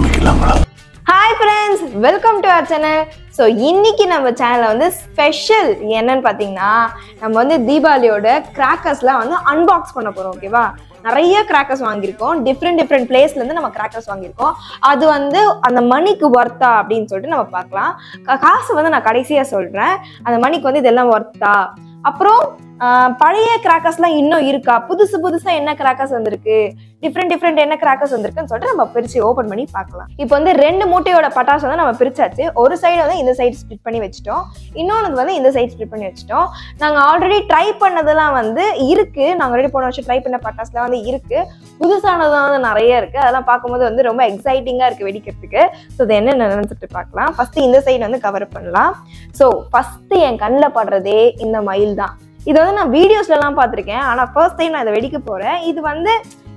ஆரம்பிக்கலாங்களா? Hi friends, welcome to our channel. So இன்னைக்கு நம்ம சேனலில் வந்து ஸ்பெஷல் என்னன்னு பார்த்தீங்கன்னா, நம்ம வந்து தீபாவளியோட கிராக்கர்ஸ்லாம் வந்து அன்பாக்ஸ் பண்ண போகிறோம். ஓகேவா? நிறைய கிராக்கர்ஸ் வாங்கியிருக்கோம். டிஃப்ரெண்ட் பிளேஸ்லேருந்து நம்ம கிராக்கர்ஸ் வாங்கியிருக்கோம். அது வந்து அந்த மணிக்கு ஒர்த்தா அப்படின்னு சொல்லிட்டு நம்ம பார்க்கலாம். காசு வந்து நான் கடைசியாக சொல்கிறேன். அந்த மணிக்கு வந்து இதெல்லாம் ஒர்த்தா, அப்புறம் பழைய கிராக்கர்ஸ்லாம் இன்னும் இருக்கா, புதுசா என்ன கிராக்கர்ஸ் வந்திருக்கு, டிஃப்ரெண்ட் என்ன கிராக்கர்ஸ் வந்திருக்குன்னு சொல்லிட்டு நம்ம பிரிச்சு ஓபன் பண்ணி பார்க்கலாம். இப்போ வந்து 2 மூட்டையோட பட்டாசு வந்து நம்ம பிரிச்சாச்சு. ஒரு சைடு வந்து இந்த சைடு ஸ்ப்ளிட் பண்ணி வச்சுட்டோம், இன்னொன்று வந்து இந்த சைடு ஸ்ப்ளிட் பண்ணி வச்சுட்டோம். நாங்கள் ஆல்ரெடி ட்ரை பண்ணதெல்லாம் வந்து இருக்கு. நாங்கள் ஆல்ரெடி போன வருஷம் ட்ரை பண்ண பட்டாசுலாம் வந்து இருக்கு. புதுசானதான் வந்து நிறைய இருக்கு. அதெல்லாம் பார்க்கும்போது வந்து ரொம்ப எக்ஸைட்டிங்கா இருக்கு வெடிக்கிறதுக்கு. ஸோ இது என்ன நினைச்சிட்டு பார்க்கலாம். ஃபர்ஸ்ட் இந்த சைடு வந்து கவர் பண்ணலாம். ஸோ ஃபர்ஸ்ட் என் கண்ணில் படுறதே இந்த மயில் தான். இது வந்து நான் வீடியோஸ்லாம் பார்த்துருக்கேன், ஆனால் ஃபர்ஸ்ட் டைம் நான் இதை வெடிக்க போறேன். இது வந்து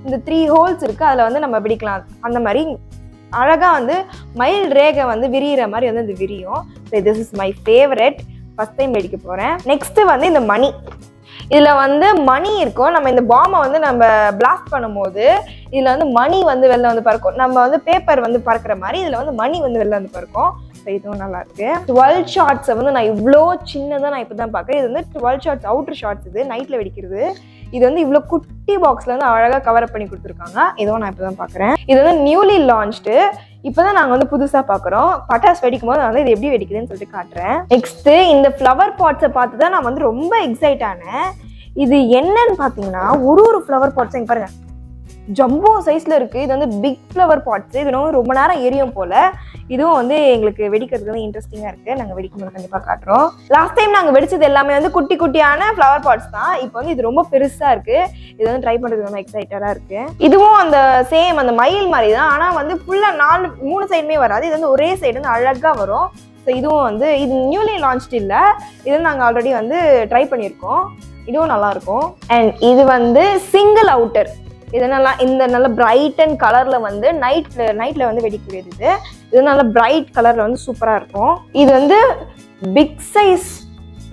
இந்த 3 ஹோல்ஸ் இருக்கு, அதில் வந்து நம்ம வெடிக்கலாம். அந்த மாதிரி அழகா வந்து மயில் ரேகை வந்து விரியிற மாதிரி வந்து இது விரியும். So this is my favourite. First time வெடிக்க போறேன். நெக்ஸ்ட் வந்து இந்த மணி. இதுல வந்து மணி இருக்கும். நம்ம இந்த பாம்பை வந்து நம்ம பிளாஸ்ட் பண்ணும்போது இதுல வந்து மணி வந்து வெளில வந்து பறக்கும். நம்ம வந்து பேப்பர் வந்து பறக்கிற மாதிரி இதுல வந்து மணி வந்து வெளில வந்து பறக்கும். இதுவும் நல்லா இருக்கு. 12 ஷார்ட்ஸை வந்து நான் இவ்வளோ சின்னதாக நான் இப்போ தான் பார்க்குறேன். இது வந்து 12 ஷார்ட்ஸ் அவுட்டர் ஷார்ட்ஸ். இது நைட்டில் வெடிக்கிறது. இது வந்து இவ்வளோ குட்டி பாக்ஸில் வந்து அழகாக கவர் பண்ணி கொடுத்துருக்காங்க. இதுவும் நான் இப்போ தான் பார்க்குறேன். இது வந்து நியூலி லான்ச்டு. இப்போ தான் நாங்கள் வந்து புதுசாக பார்க்குறோம். பட்டாசு வெடிக்கும் போது வந்து இது எப்படி வெடிக்குதுன்னு சொல்லிட்டு காட்டுறேன். நெக்ஸ்ட்டு இந்த ஃப்ளவர் பாட்ஸை பார்த்து தான் நான் வந்து ரொம்ப எக்ஸைட் ஆனேன். இது என்னன்னு பார்த்தீங்கன்னா, ஒரு ஃப்ளவர் பாட்ஸ் இங்கே பாருங்க, ஜம்போ சைஸ்ல இருக்கு. இது வந்து பிக் ஃப்ளவர் பாட்ஸ். இது ரொம்ப நேரம் எரியும் போல. இதுவும் வந்து எங்களுக்கு வெடிக்கிறதுக்கு வந்து இன்ட்ரெஸ்டிங்கா இருக்கு. நாங்கள் வெடிக்கும்போது கண்டிப்பா காட்டுறோம். லாஸ்ட் டைம் நாங்கள் வெடிச்சது எல்லாமே வந்து குட்டி குட்டியான ஃப்ளவர் பாட்ஸ் தான். இப்போ வந்து இது ரொம்ப பெருசா இருக்கு. இது வந்து ட்ரை பண்றதுக்கு ரொம்ப எக்ஸைட்டடா இருக்கு. இதுவும் அந்த சேம் அந்த மயில் மாதிரி தான், ஆனா வந்து ஃபுல்லா 3 சைடுமே வராது. இது வந்து ஒரே சைடு வந்து அழகா வரும். ஸோ இதுவும் வந்து இது நியூலி லான்ச்டு இல்லை, இது நாங்கள் ஆல்ரெடி வந்து ட்ரை பண்ணியிருக்கோம். இதுவும் நல்லா இருக்கும். அண்ட் இது வந்து சிங்கிள் அவுட்டர். இதனால இந்த நல்ல பிரைட் அண்ட் கலர்ல வந்து நைட்ல வந்து வெடிக்கிறது. இது நல்ல பிரைட் கலர்ல வந்து சூப்பரா இருக்கும். இது வந்து பிக் சைஸ்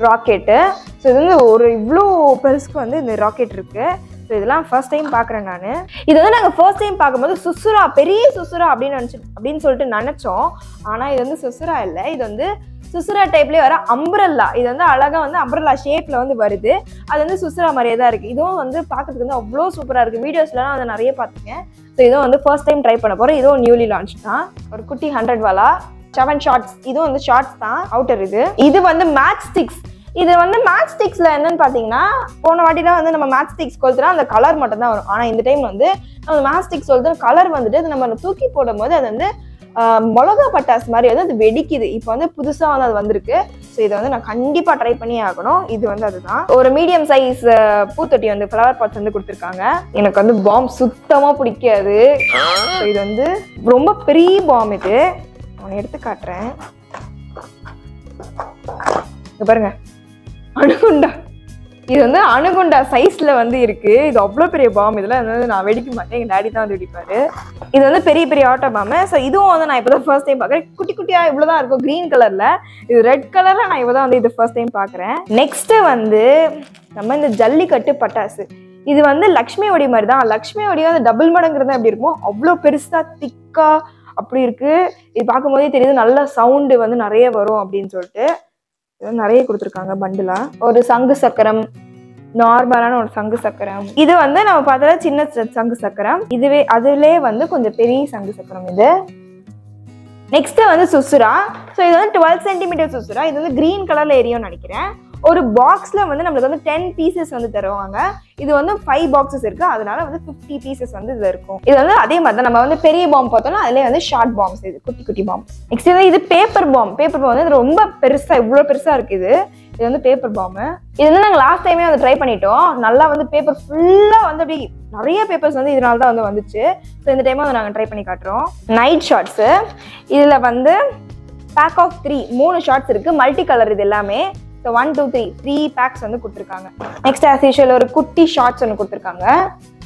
ராக்கெட்டு. ஸோ இது வந்து ஒரு இவ்வளோ பெருசுக்கு வந்து இந்த ராக்கெட் இருக்கு. ஸோ இதெல்லாம் ஃபர்ஸ்ட் டைம் பார்க்குறேன் நான். இது வந்து நாங்கள் ஃபர்ஸ்ட் டைம் பார்க்கும்போது சுசுரா, பெரிய சுசுரா அப்படின்னு சொல்லிட்டு நினைச்சோம். ஆனால் இது வந்து சுசுரா இல்லை, இது வந்து சுசுரா டைப்லேயே வர அம்ப்ரெல்லா. இது வந்து அழகாக வந்து அம்ப்ரெல்லா ஷேப்பில் வந்து வருது. அது வந்து சுசுரா மாதிரியே தான் இருக்குது. இதுவும் வந்து பார்க்கறதுக்கு வந்து அவ்வளோ சூப்பராக இருக்குது. வீடியோஸ்லாம் அதை நிறைய பார்த்துருக்கேன். ஸோ இதுவும் வந்து ஃபர்ஸ்ட் டைம் ட்ரை பண்ண போகிறோம். இதுவும் நியூலி லான்ச் தான். ஒரு குட்டி 100 வாலா 7 ஷார்ட்ஸ். இதுவும் வந்து ஷார்ட்ஸ் தான், அவுட்டர். இது வந்து மேட்ச் ஸ்டிக்ஸ். இது வந்து மேட்ச் ஸ்டிக்ஸ்ல என்னன்னு பார்த்தீங்கன்னா, போன வாட்டிலாம் வந்து நம்ம மேட்ச் ஸ்டிக்ஸ் கொளுத்துனா அந்த கலர் மட்டும் தான் வரும். ஆனால் இந்த டைம் வந்து நம்ம மேட்ச் ஸ்டிக்ஸ் கொளுத்து கலர் வந்துட்டு அது நம்ம தூக்கி போடும் போது அது வந்து மிளகா பட்டாசு மாதிரி வந்து அது வெடிக்குது. இப்போ வந்து புதுசாக வந்து அது வந்திருக்கு. ஸோ இதை வந்து நான் கண்டிப்பாக ட்ரை பண்ணி ஆகணும். இது வந்து அதுதான் ஒரு மீடியம் சைஸ் பூத்தொட்டி வந்து ஃப்ளவர் பாட்ஸ் வந்து கொடுத்துருக்காங்க. எனக்கு வந்து பாம்பு சுத்தமாக பிடிக்காது. ஸோ இது வந்து ரொம்ப பெரிய பாம்பு. இது நான் எடுத்து காட்டுறேன். பாருங்க, அணுகுண்டா. இது வந்து அணுகுண்டா சைஸ்ல வந்து இருக்கு. இது அவ்வளோ பெரிய பாம்பு. இதில் வந்து நான் வெடிக்க மாட்டேன், எங்கள் டேடி தான் வந்து வெடிப்பாரு. இது வந்து பெரிய ஆட்டோ பாம்பு. ஸோ இதுவும் வந்து நான் இப்போ தான் ஃபர்ஸ்ட் டைம் பார்க்குறேன். குட்டியா இவ்வளோதான் இருக்கும் க்ரீன் கலர்ல. இது ரெட் கலர்ல நான் இப்போ தான் வந்து இது ஃபர்ஸ்ட் டைம் பார்க்குறேன். நெக்ஸ்ட் வந்து நம்ம இந்த ஜல்லிக்கட்டு பட்டாசு. இது வந்து லக்ஷ்மி ஒடி மாதிரி தான். லக்ஷ்மி ஒடி வந்து டபுள் மடங்கிறது எப்படி இருக்கும், அவ்வளோ பெருசா திக்கா அப்படி இருக்கு. இது பார்க்கும்போதே தெரியுது நல்ல சவுண்டு வந்து நிறைய வரும் அப்படின்னு சொல்லிட்டு. நிறைய கொடுத்துருக்காங்க பண்டிலா. ஒரு சங்கு சக்கரம், நார்மலான ஒரு சங்கு சக்கரம். இது வந்து நம்ம பார்த்தா சின்ன சங்கு சக்கரம். அதுவே வந்து கொஞ்சம் பெரிய சங்கு சக்கரம். இது நெக்ஸ்ட் வந்து சுசுரா. ஸோ இது வந்து 12 சென்டிமீட்டர் சுசுரா. இது வந்து கிரீன் கலர்ல எரியும்னு நினைக்கிறேன். ஒரு பாக்ஸ்ல வந்து நம்மளுக்கு வந்து 10 பீசஸ் வந்து தருவாங்க. இது வந்து 5 பாக்ஸஸ் இருக்கு, அதனால வந்து 50 பீசஸ் வந்து இதுல இருக்கும். இது வந்து அதே மாதிரி தான் நம்ம வந்து பெரிய பாம்பு பார்த்தோம்னா அதுலேயே வந்து ஷார்ட் பாம்ஸ், இது குட்டி பாம்பு. நெக்ஸ்ட் இது பேப்பர் பாம்பு வந்து இது ரொம்ப பெருசா, இவ்வளோ பெருசா இருக்குது. இது வந்து பேப்பர் பாம்பு. இது வந்து நாங்கள் லாஸ்ட் டைமே வந்து ட்ரை பண்ணிட்டோம். நல்லா வந்து பேப்பர் ஃபுல்லா வந்து அப்படி நிறைய பேப்பர்ஸ் வந்து இதனால தான் வந்து வந்துச்சு. ஸோ இந்த டைம் வந்து நாங்கள் ட்ரை பண்ணி காட்டுறோம். Night shorts. இதுல வந்து பேக் ஆஃப் 3 ஷார்ட்ஸ் இருக்கு, மல்டி கலர். இது எல்லாமே ஸோ 1 2 3 பேக்ஸ் வந்து கொடுத்துருக்காங்க. நெக்ஸ்ட் ஆஸ் யூஷுவல் ஒரு குட்டி ஷார்ட்ஸ் ஒன்று கொடுத்துருக்காங்க.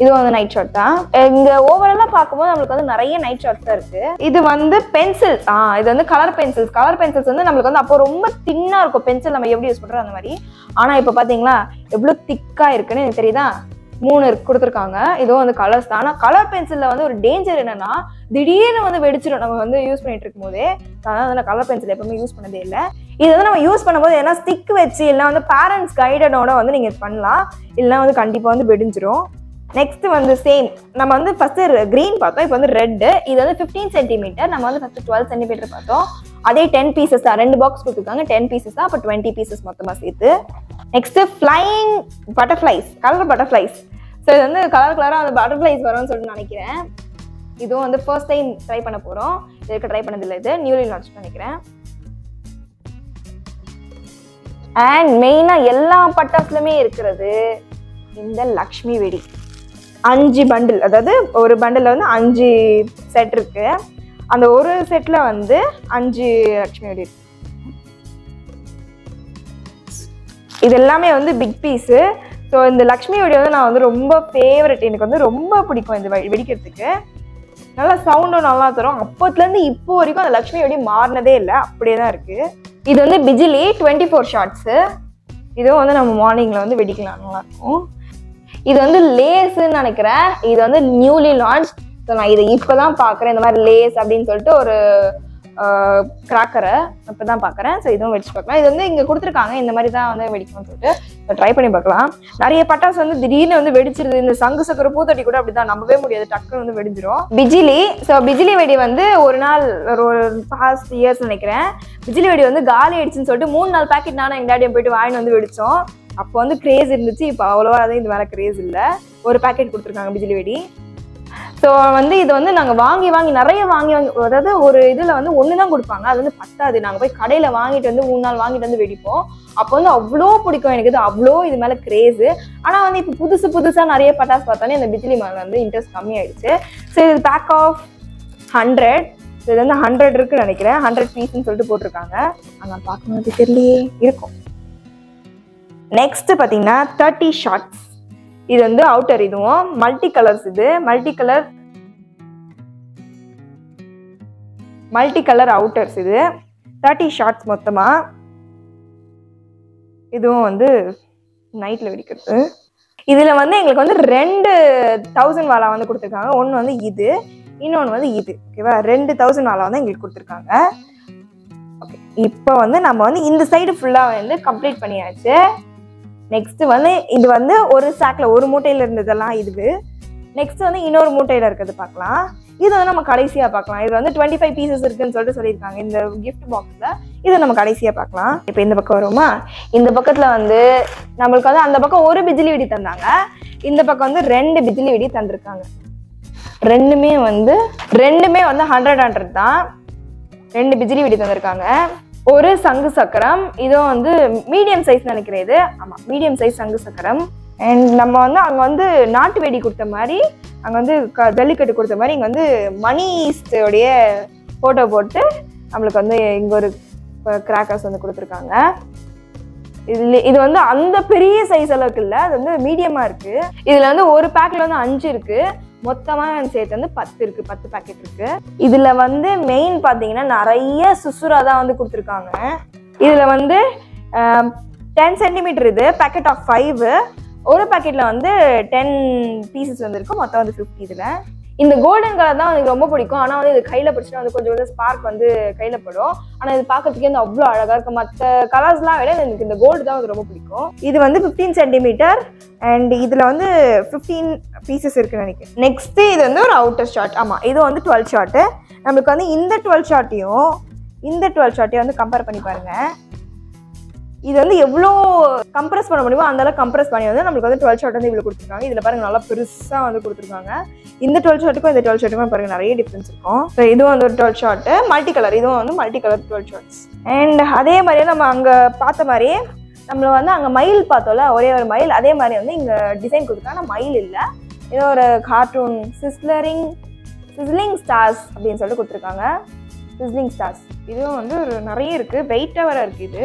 இது வந்து நைட் ஷார்ட் தான். இங்க ஓவராலா பார்க்கும்போது நம்மளுக்கு வந்து நிறைய நைட் ஷார்ட்ஸ் தான் இருக்கு. இது வந்து பென்சில். இது வந்து கலர் பென்சில்ஸ் வந்து நம்மளுக்கு வந்து அப்போ ரொம்ப தின்னா இருக்கும் பென்சில், நம்ம எப்படி யூஸ் பண்றோம் அந்த மாதிரி. ஆனா இப்போ பாத்தீங்களா எவ்வளவு திக்கா இருக்குன்னு எனக்கு தெரியுதா. 3 கொடுத்துருக்காங்க. இதுவும் வந்து கலர்ஸ் தான். ஆனால் கலர் பென்சிலில் வந்து ஒரு டேஞ்சர் என்னன்னா திடீர்னு வந்து வெடிச்சிடும் நம்ம வந்து யூஸ் பண்ணிட்டு இருக்கும் போதே. அதனால நான் கலர் பென்சில் எப்பவுமே யூஸ் பண்ணதே இல்லை. இது வந்து நம்ம யூஸ் பண்ணும்போது எதனா ஸ்டிக் வச்சு இல்லைனா வந்து பேரண்ட்ஸ் கைடனோட வந்து நீங்கள் பண்ணலாம், இல்லைனா வந்து கண்டிப்பாக வந்து வெடிஞ்சிரும். நெக்ஸ்ட் வந்து சேம் நம்ம வந்து ஃபர்ஸ்ட் கிரீன் பார்த்தோம், இப்போ வந்து ரெட்டு. இது வந்து 15 சென்டிமீட்டர், நம்ம வந்து ஃபர்ஸ்ட் 12 சென்டிமீட்டர் பார்த்தோம். அதே 10 பீசஸ் தான், 2 பாக்ஸ் கொடுத்துருக்காங்க, 10 பீசஸ் தான், அப்போ 20 பீசஸ் மொத்தமாக சேர்த்து. Next flying butterflies, colour butterflies. So இது வந்து கலராக அந்த பட்டர்ஃப்ளைஸ் வரும்னு சொல்லிட்டு நினைக்கிறேன். இதுவும் வந்து ஃபர்ஸ்ட் டைம் ட்ரை பண்ண போகிறோம், இதுக்கு ட்ரை பண்ணதில்லை, இது நியூலி லான்ச் நினைக்கிறேன். அண்ட் மெயினாக எல்லா பட்டாசுலுமே இருக்கிறது இந்த லக்ஷ்மி வெடி. 5 பண்டில், அதாவது ஒரு பண்டில் வந்து 5 செட் இருக்கு. அந்த ஒரு செட்ல வந்து 5 லக்ஷ்மி வெடி இருக்கு. இது எல்லாமே வந்து பிக் பீஸு. ஸோ இந்த லக்ஷ்மி வெடி வந்து நான் வந்து ரொம்ப ஃபேவரட், எனக்கு வந்து ரொம்ப பிடிக்கும் இந்த வெடிக்கிறதுக்கு. நல்லா சவுண்டும் நல்லா தரும். அப்போத்துலேருந்து இப்போ வரைக்கும் அந்த லக்ஷ்மி வெடி மாறினதே இல்லை, அப்படியே தான் இருக்கு. இது வந்து பிஜிலி 24 ஷாட்ஸு. இதுவும் வந்து நம்ம மார்னிங்கில் வந்து வெடிக்கலாம், நல்லாயிருக்கும். இது வந்து லேஸ்ன்னு நினைக்கிறேன், இது வந்து நியூலி லான்ச். ஸோ நான் இதை இப்போ தான் பார்க்குறேன், இந்த மாதிரி லேஸ் அப்படின்னு சொல்லிட்டு ஒரு கிராக்கரை இப்போ தான் பார்க்குறேன். ஸோ இதுவும் வெடிச்சு பார்க்கலாம். இது வந்து இங்கே கொடுத்துருக்காங்க, இந்த மாதிரி தான் வந்து வெடிக்கணும்னு சொல்லிட்டு ட்ரை பண்ணி பார்க்கலாம். நிறைய பட்டாசு வந்து திடீர்னு வந்து வெடிச்சிருது. இந்த சங்கு சக்கரை பூத்தட்டி கூட அப்படி தான், நம்பவே முடியாது, டக்குன்னு வந்து வெடிஞ்சிரும். பிஜிலி, ஸோ பிஜிலி வெடி வந்து ஒரு நாள் ஒரு பாஸ்ட் இயர்ஸ் நினைக்கிறேன், பிஜிலி வெடி வந்து காலி ஆயிடுச்சுன்னு சொல்லிட்டு 3-4 பேக்கெட் நானும் எங்கள் டேடியை போயிட்டு வாங்கிட்டு வந்து வெடித்தோம். அப்போ வந்து கிரேஸ் இருந்துச்சு, இப்போ அவ்வளோவா அது இது மேலே கிரேஸ் இல்லை. ஒரு பேக்கெட் கொடுத்துருக்காங்க பிஜிலி வெடி. ஸோ வந்து இது வந்து நாங்கள் வாங்கி நிறைய வாங்கி அதாவது ஒரு இதில் வந்து ஒன்று தான் கொடுப்பாங்க, அது வந்து பத்தாது. நாங்கள் போய் கடையில் வாங்கிட்டு வந்து 3 நாள் வாங்கிட்டு வந்து வெடிப்போம். அப்போ வந்து அவ்வளோ பிடிக்கும் எனக்கு, இது அவ்வளோ இது மேலே கிரேஸு. ஆனால் வந்து இப்போ புதுசாக நிறைய பட்டாசு பார்த்தாலே இந்த பிஜிலி மேலே வந்து இன்ட்ரெஸ்ட் கம்மியாயிடுச்சு. ஸோ இது பேக் ஆஃப் 100, இது வந்து 100 இருக்குன்னு நினைக்கிறேன், 100 பீஸ்ன்னு சொல்லிட்டு போட்டிருக்காங்க. அங்கே பார்க்கும்போது தெரியலையே இருக்கும். நெக்ஸ்ட் பார்த்தீங்கன்னா 30 ஷாட்ஸ். இது வந்து அவுட்டர், இதுவும் மல்டி கலர்ஸ். இது மல்டி கலர் அவுட்டர்ஸ். இது 30 ஷாட்ஸ் மொத்தமா. இதுவும் வந்து நைட்ல வெடிக்கிறது. இதுல வந்து எங்களுக்கு வந்து 2000 வாலா வந்து கொடுத்துருக்காங்க. ஒன்று வந்து இது, இன்னொன்று வந்து இது. ஓகேவா, 2000 வாலா வந்து எங்களுக்கு கொடுத்துருக்காங்க. ஓகே, இப்போ வந்து நம்ம வந்து இந்த சைடு ஃபுல்லாக வந்து கம்ப்ளீட் பண்ணியாச்சு. நெக்ஸ்ட் வந்து இது வந்து ஒரு சாக்ல ஒரு மூட்டையில இருந்ததெல்லாம் இது. நெக்ஸ்ட் வந்து இன்னொரு மூட்டையில இருக்கிறது பார்க்கலாம். இது வந்து நம்ம கடைசியா பார்க்கலாம். இது வந்து 25 பீசஸ் இருக்குன்னு சொல்லிட்டு சொல்லியிருக்காங்க இந்த கிஃப்ட் பாக்ஸ்ல. இதை நம்ம கடைசியா பார்க்கலாம். இப்போ இந்த பக்கம் வருமா, இந்த பக்கத்துல வந்து நம்மளுக்கு வந்து அந்த பக்கம் ஒரு பிஜிலி வெடி தந்தாங்க, இந்த பக்கம் வந்து 2 பிஜிலி வெடி தந்திருக்காங்க. ரெண்டுமே வந்து 100 தான். 2 பிஜிலி வெடி தந்திருக்காங்க. ஒரு சங்கு சக்கரம், இதுவும் வந்து மீடியம் சைஸ் நினைக்கிறேன். இது ஆமாம், மீடியம் சைஸ் சங்கு சக்கரம். அண்ட் நம்ம வந்து அங்கே வந்து நாட்டு வெடி கொடுத்த மாதிரி, அங்கே வந்து ஜல்லிக்கட்டு கொடுத்த மாதிரி இங்கே வந்து மணிஸ்டோடைய ஃபோட்டோ போட்டு நம்மளுக்கு வந்து இங்கே ஒரு கிராக்கர்ஸ் வந்து கொடுத்துருக்காங்க. இது வந்து அந்த பெரிய சைஸ் அளவுக்கு இல்லை, அது வந்து மீடியமாக இருக்குது. இதில் வந்து ஒரு பேக்கில் வந்து 5 இருக்குது, மொத்தமாக சேர்த்து வந்து 10 இருக்குது, 10 பேக்கெட் இருக்குது. இதில் வந்து மெயின் பார்த்தீங்கன்னா நிறைய சுசுரா தான் வந்து கொடுத்துருக்காங்க. இதில் வந்து 10 சென்டிமீட்டர் இது பேக்கெட் ஆஃப் 5. ஒரு பேக்கெட்டில் வந்து 10 பீசஸ் வந்துருக்கு, மொத்தம் வந்து 50. இதில் இந்த கோல்டன் கலர் தான் எனக்கு ரொம்ப பிடிக்கும். ஆனால் வந்து இது கையில் பிடிச்சினா வந்து கொஞ்சம் வந்து ஸ்பார்க் வந்து கையில் படும். ஆனால் இது பார்க்கறதுக்கே வந்து அவ்வளோ அழகாக இருக்கும். மற்ற கலர்ஸ்லாம் விட எனக்கு இந்த கோல்டு தான் வந்து ரொம்ப பிடிக்கும். இது வந்து 15 சென்டிமீட்டர் அண்ட் இதில் வந்து 15 பீசஸ் இருக்குன்னு நினைக்கிறேன். நெக்ஸ்ட் இது வந்து ஒரு அவுட்டர் ஷாட். ஆமாம், இது வந்து 12 ஷாட்டு. நம்மளுக்கு வந்து இந்த 12 ஷாட்டையும் இந்த 12 ஷாட்டையும் வந்து கம்பேர் பண்ணி பாருங்க. இது வந்து எவ்வளோ கம்ப்ரெஸ் பண்ண முடியுமோ அந்த அளவுக்கு கம்ப்ரெஸ் பண்ணி வந்து நம்மளுக்கு வந்து 12 ஷாட் வந்து இவ்வளோ கொடுத்துருக்காங்க. இதில் பாருங்க நல்லா பெருசாக வந்து கொடுத்துருக்காங்க. இந்த 12 ஷாட்டுக்கும் இந்த 12 ஷாட்டுக்கும் பாருங்க நிறைய டிஃப்ரென்ஸ் இருக்கும். ஸோ இதுவும் வந்து ஒரு 12 ஷாட்டு மல்டி கலர், இதுவும் வந்து மல்டி கலர் 12 ஷாட்ஸ். அண்ட் அதே மாதிரியே நம்ம அங்கே பார்த்த மாதிரியே நம்மள வந்து அங்கே மயில் பார்த்தோம்ல, ஒரே ஒரு மயில், அதே மாதிரி வந்து இங்கே டிசைன் கொடுத்துருக்காங்க. மயில் இல்லை, ஏதோ ஒரு கார்ட்டூன் சிஸ்லிங் ஸ்டார்ஸ் அப்படின்னு சொல்லிட்டு கொடுத்துருக்காங்க. சிஸ்லிங் ஸ்டார்ஸ் இதுவும் வந்து ஒரு நிறைய இருக்குது, வெயிட்டாக வர இருக்குது. இது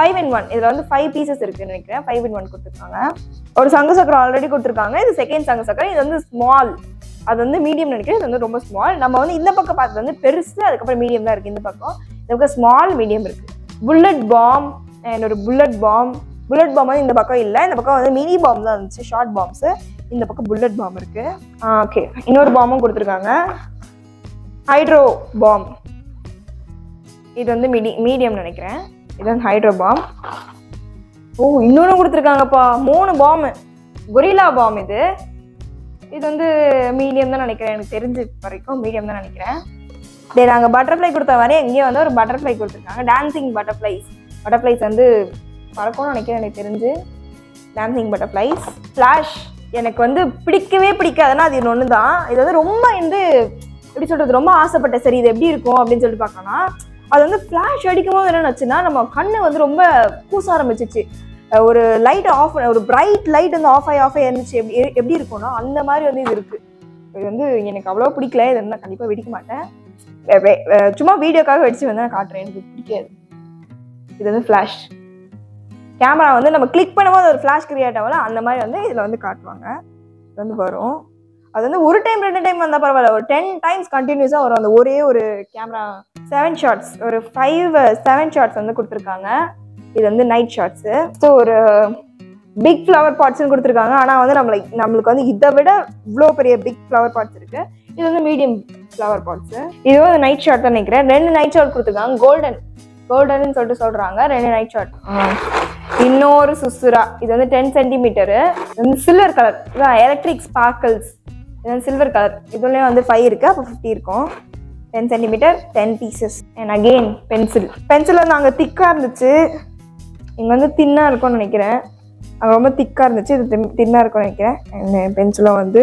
5 in 1. இதில் வந்து 5 பீசஸ் இருக்குன்னு நினைக்கிறேன். 5 in 1 கொடுத்துருக்காங்க. ஒரு சங்கு சக்கரம் ஆல்ரெடி கொடுத்துருக்காங்க. இது செகண்ட் சங்கு சக்கரம். இது வந்து ஸ்மால், அது வந்து மீடியம் நினைக்கிறேன். இது வந்து ரொம்ப ஸ்மால். நம்ம வந்து இந்த பக்கம் பார்த்தது வந்து பெருசு, அதுக்கப்புறம் மீடியம் தான் இருக்குது. இந்த பக்கம் ஸ்மால் மீடியம் இருக்குது. புல்லட் பாம் அண்ட் ஒரு புல்லட் பாம் வந்து இந்த பக்கம் இல்லை, இந்த பக்கம் வந்து மினி பாம் தான் இருந்துச்சு, ஷார்ட் பாம்ஸு. இந்த பக்கம் புல்லட் பாம் இருக்குது. ஓகே, இன்னொரு பாமும் கொடுத்துருக்காங்க. Hydro balm. இது வந்து மீடியம் நினைக்கிறேன். இது வந்து ஹைட்ரோ பாம். ஓ, இன்னொன்று கொடுத்துருக்காங்கப்பா, 3 பாம். Gorilla bomb. இது வந்து மீடியம் தான் நினைக்கிறேன், எனக்கு தெரிஞ்ச வரைக்கும் மீடியம் தான் நினைக்கிறேன். நாங்கள் பட்டர்ஃப்ளை கொடுத்த மாதிரி எங்கேயும் வந்து ஒரு பட்டர்ஃப்ளை கொடுத்துருக்காங்க. டான்சிங் பட்டர்ஃப்ளைஸ் வந்து பறக்கும்னு நினைக்கிறேன் எனக்கு தெரிஞ்சு. Dancing butterflies. ஃப்ளாஷ் எனக்கு வந்து பிடிக்கவே பிடிக்காதுன்னா அது இன்னொன்று தான். இது வந்து ரொம்ப வந்து எப்படி சொல்கிறது, ரொம்ப ஆசைப்பட்டேன். சரி இது எப்படி இருக்கும் அப்படின்னு சொல்லிட்டு பார்க்கணும்னா, அது வந்து ஃப்ளாஷ் அடிக்கும் போது என்ன ஆச்சுன்னா நம்ம கண்ணு வந்து ரொம்ப கூச ஆரம்பிச்சிச்சு. ஒரு லைட் ஆஃப், ஒரு பிரைட் லைட் வந்து ஆஃப் ஆகி இருந்துச்சு. எப்படி இருக்கும்னா அந்த மாதிரி வந்து இது இருக்குது. இது வந்து எனக்கு அவ்வளோ பிடிக்கல. இது வந்து நான் கண்டிப்பாக வெடிக்க மாட்டேன். சும்மா வீடியோக்காக வெடிச்சு வந்து நான் காட்டுறேன், எனக்கு பிடிக்காது. இது வந்து ஃப்ளாஷ். கேமரா வந்து நம்ம கிளிக் பண்ணும்போது ஒரு ஃப்ளாஷ் கிரியேட் ஆகல, அந்த மாதிரி வந்து இதில் வந்து காட்டுவாங்க. இது வந்து வரும். அது வந்து ஒரு டைம் 2 டைம் வந்தால் பரவாயில்ல, ஒரு 10 டைம்ஸ் கண்டினியூஸாக வரும். அந்த ஒரே ஒரு கேமரா 7 ஷாட்ஸ், ஒரு 7 ஷாட்ஸ் வந்து கொடுத்துருக்காங்க. இது வந்து நைட் ஷாட்ஸு. ஸோ ஒரு பிக் ஃப்ளவர் பாட்ஸ்ன்னு கொடுத்துருக்காங்க. ஆனால் வந்து நம்மளுக்கு வந்து இதை விட இவ்வளோ பெரிய பிக் ஃப்ளவர் பாட்ஸ் இருக்குது. இது வந்து மீடியம் ஃப்ளவர் பாட்ஸு. இது வந்து நைட் ஷாட் தான் நினைக்கிறேன். 2 நைட் ஷாட் கொடுத்துருக்காங்க. கோல்டன் சொல்லிட்டு சொல்கிறாங்க. 2 நைட் ஷாட். இன்னொரு சுசுரா. இது வந்து 10 சென்டிமீட்டரு. இது வந்து சில்வர் கலர். இதான் எலக்ட்ரிக் ஸ்பார்க்கிள்ஸ். இது வந்து சில்வர் கலர். இதுலேயும் வந்து 5 இருக்குது, அப்போ 50 இருக்கும். 10 centimetre, 10 pieces. And again pencil வந்து அங்கே திக்காக இருந்துச்சு, இங்கே வந்து தின்னாக இருக்கும்னு நினைக்கிறேன். அங்கே ரொம்ப திக்காக இருந்துச்சு, இது தின்னாக இருக்கும்னு நினைக்கிறேன். அண்ட் பென்சிலும் வந்து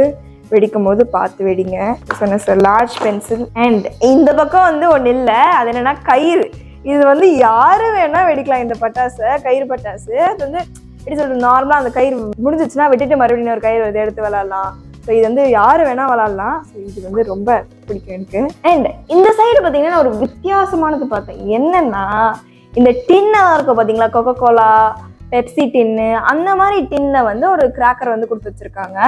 வெடிக்கும் போது பார்த்து வெடிங்க. சொன்ன சார் லார்ஜ் பென்சில். அண்ட் இந்த பக்கம் வந்து ஒன்று இல்லை, அது என்னென்னா கயிறு. இது வந்து யாரு வேணா வெடிக்கலாம் இந்த பட்டாசை, கயிறு பட்டாசு. அது வந்து எப்படி சொல்றது, நார்மலாக அந்த கயிறு முடிஞ்சிச்சுன்னா விட்டுட்டு மறுபடியும் ஒரு கயிறு வந்து எடுத்து விளாட்லாம். ஸோ இது வந்து யாரு வேணா விளாட்லாம். ஸோ இது வந்து ரொம்ப பிடிக்கும் எனக்கு. அண்ட் இந்த சைடு பார்த்தீங்கன்னா நான் ஒரு வித்தியாசமானது பார்த்தேன். என்னன்னா இந்த டின்னெல்லாம் இருக்கும் பார்த்தீங்களா, கொக்கோ கோலா, பெப்சி டின்னு, அந்த மாதிரி டின்ல வந்து ஒரு கிராக்கர் வந்து கொடுத்து வச்சிருக்காங்க.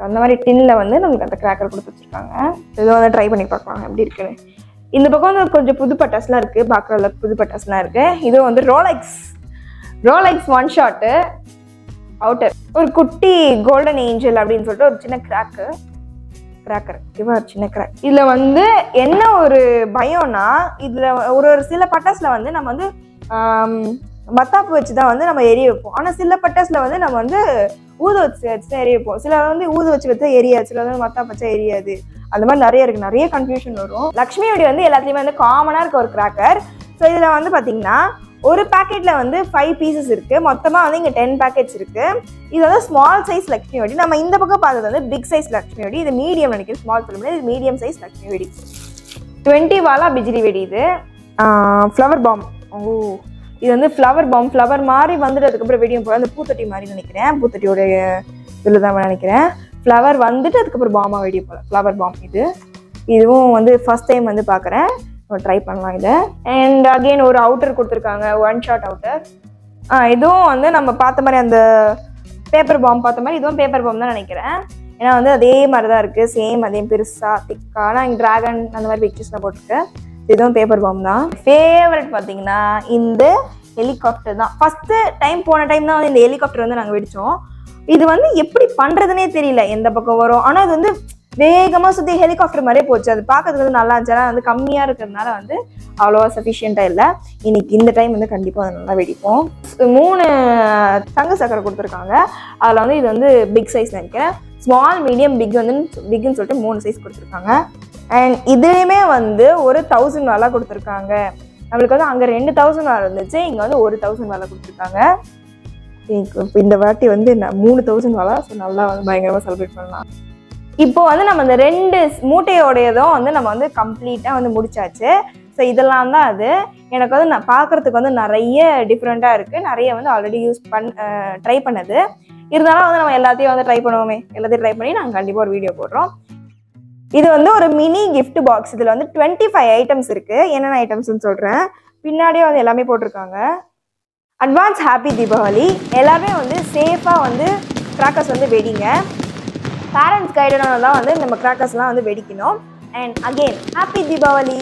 அந்த மாதிரி டின்ல வந்து நமக்கு அந்த கிராக்கர் கொடுத்து வச்சிருக்காங்க. இதை வந்து ட்ரை பண்ணி பார்க்கலாம் எப்படி இருக்குன்னு. இந்த பக்கம் வந்து கொஞ்சம் புது பட்டாசுலாம் இருக்கு, பார்க்குற அளவுக்கு புது பட்டாசுலாம் இருக்கு. இது வந்து ரோலெக்ஸ் 1 ஷாட்டு அவுட்டர். ஒரு குட்டி கோல்டன் ஏஞ்சல் அப்படின்னு சொல்லிட்டு ஒரு சின்ன கிராக்கர். ஒரு சின்ன கிராக். இதுல வந்து என்ன ஒரு பயம்னா, இதுல ஒரு சில பட்டாசுல வந்து நம்ம வந்து மத்தாப்பு வச்சுதான் வந்து நம்ம எரிய வைப்போம். ஆனா சில பட்டாசுல வந்து நம்ம வந்து ஊத வச்சு எரிய வைப்போம். சில வந்து ஊத வச்சா எரியாது, சில வந்து மத்தாப்பு வச்சா எரியாது. அந்த மாதிரி நிறைய கன்ஃபியூஷன் வரும். லக்ஷ்மி வெடி வந்து எல்லாத்துலேயுமே வந்து காமனாக இருக்க ஒரு கிராக்கர். ஸோ இதில் வந்து பார்த்தீங்கன்னா ஒரு பேக்கெட்டில் வந்து 5 பீசஸ் இருக்குது. மொத்தமாக வந்து இங்கே 10 பேக்கெட்ஸ் இருக்குது. இது வந்து ஸ்மால் சைஸ் லக்ஷ்மி வெடி. நம்ம இந்த பக்கம் பார்த்தது வந்து பிக் சைஸ் லக்ஷ்மி வெடி. இது மீடியம் நினைக்கிறேன், ஸ்மால் சொல்ல முடியாது. இது மீடியம் சைஸ் லக்ஷ்மி வெடி. 20 வாலா பிஜிலி வெடி. இது ஃப்ளவர் பாம். இது வந்து ஃப்ளவர் பாம். ஃப்ளவர் மாதிரி வந்துட்டு அதுக்கப்புறம் வெடியும் போல அந்த பூத்தொட்டி மாதிரி நினைக்கிறேன். பூத்தொட்டியோடைய இதில் தான் நினைக்கிறேன். ஃப்ளவர் வந்துட்டு அதுக்கப்புறம் பாமா வெடிய போல ஃப்ளவர் பாம். இதுவும் வந்து ஃபர்ஸ்ட் டைம் வந்து பார்க்குறேன், ட்ரை பண்ணலாம் இதை. அண்ட் அகெயின் ஒரு அவுட்டர் கொடுத்துருக்காங்க, 1 ஷாட் அவுட்டர். இதுவும் வந்து நம்ம பார்த்த மாதிரி அந்த பேப்பர் பாம் பார்த்த மாதிரி இதுவும் பேப்பர் பாம் தான் நினைக்கிறேன். ஏன்னா வந்து அதே மாதிரி தான் இருக்குது, சேம் அதே பெருசாக திக்காக. ஆனால் இங்கே ட்ராகன் அந்த மாதிரி பிக்சர்ஸ்லாம் போட்டிருக்கு. இதுவும் பேப்பர் பாம் தான். ஃபேவரட் பார்த்தீங்கன்னா இந்த ஹெலிகாப்டர் தான். ஃபஸ்ட்டு டைம் போன டைம் தான் வந்து இந்த ஹெலிகாப்டர் வந்து நாங்கள் வெடித்தோம். இது வந்து எப்படி பண்ணுறதுனே தெரியல, எந்த பக்கம் வரும். ஆனால் இது வந்து வேகமாக சுற்றி ஹெலிகாப்டர் மாதிரியே போச்சு. அது பார்க்கறதுக்கு வந்து நல்லா இருந்துச்சு. ஆனால் வந்து கம்மியாக இருக்கிறதுனால வந்து அவ்வளோவா சஃபிஷியண்ட்டாக இல்லை. இன்னைக்கு இந்த டைம் வந்து கண்டிப்பாக அதை நல்லா வெடிப்போம். 3 தங்க சக்கரை கொடுத்துருக்காங்க. அதில் வந்து இது வந்து பிக் சைஸ் நினைக்கிறேன். ஸ்மால், மீடியம், பிக்னு சொல்லிட்டு 3 சைஸ் கொடுத்துருக்காங்க. அண்ட் இதுலேயுமே வந்து ஒரு 1000 வாலா கொடுத்துருக்காங்க. நம்மளுக்கு வந்து அங்கே 2000 வாலா இருந்துச்சு, இங்கே வந்து 1000 வாலா கொடுத்துருக்காங்க. இந்த வாட்டி வந்து 3000 வாலா. ஸோ நல்லா வந்து பயங்கரமாக செலிப்ரேட் பண்ணலாம். இப்போ வந்து நம்ம இந்த 2 மூட்டையோடையதும் வந்து நம்ம வந்து கம்ப்ளீட்டாக வந்து முடிச்சாச்சு. ஸோ இதெல்லாம் தான் அது. எனக்கு வந்து நான் பார்க்குறதுக்கு வந்து நிறைய டிஃப்ரெண்ட்டாக இருக்குது. நிறைய வந்து ஆல்ரெடி ட்ரை பண்ணது. இருந்தாலும் வந்து நம்ம எல்லாத்தையும் வந்து ட்ரை பண்ணுவோமே, எல்லாத்தையும் ட்ரை பண்ணி நாங்கள் கண்டிப்பாக ஒரு வீடியோ போடுறோம். இது வந்து ஒரு மினி கிஃப்ட் பாக்ஸ். இதில் வந்து 25 ஐட்டம்ஸ் இருக்குது. என்னென்ன ஐட்டம்ஸ்ன்னு சொல்கிறேன். பின்னாடியே வந்து எல்லாமே போட்டிருக்காங்க. Advance happy Deepavali. எல்லாருமே வந்து சேஃபாக வந்து கிராக்கர்ஸ் வந்து வெடிங்க. பேரண்ட்ஸ் கைடனால தான் வந்து நம்ம கிராக்கர்ஸ்லாம் வந்து வெடிக்கணும். And again happy Deepavali.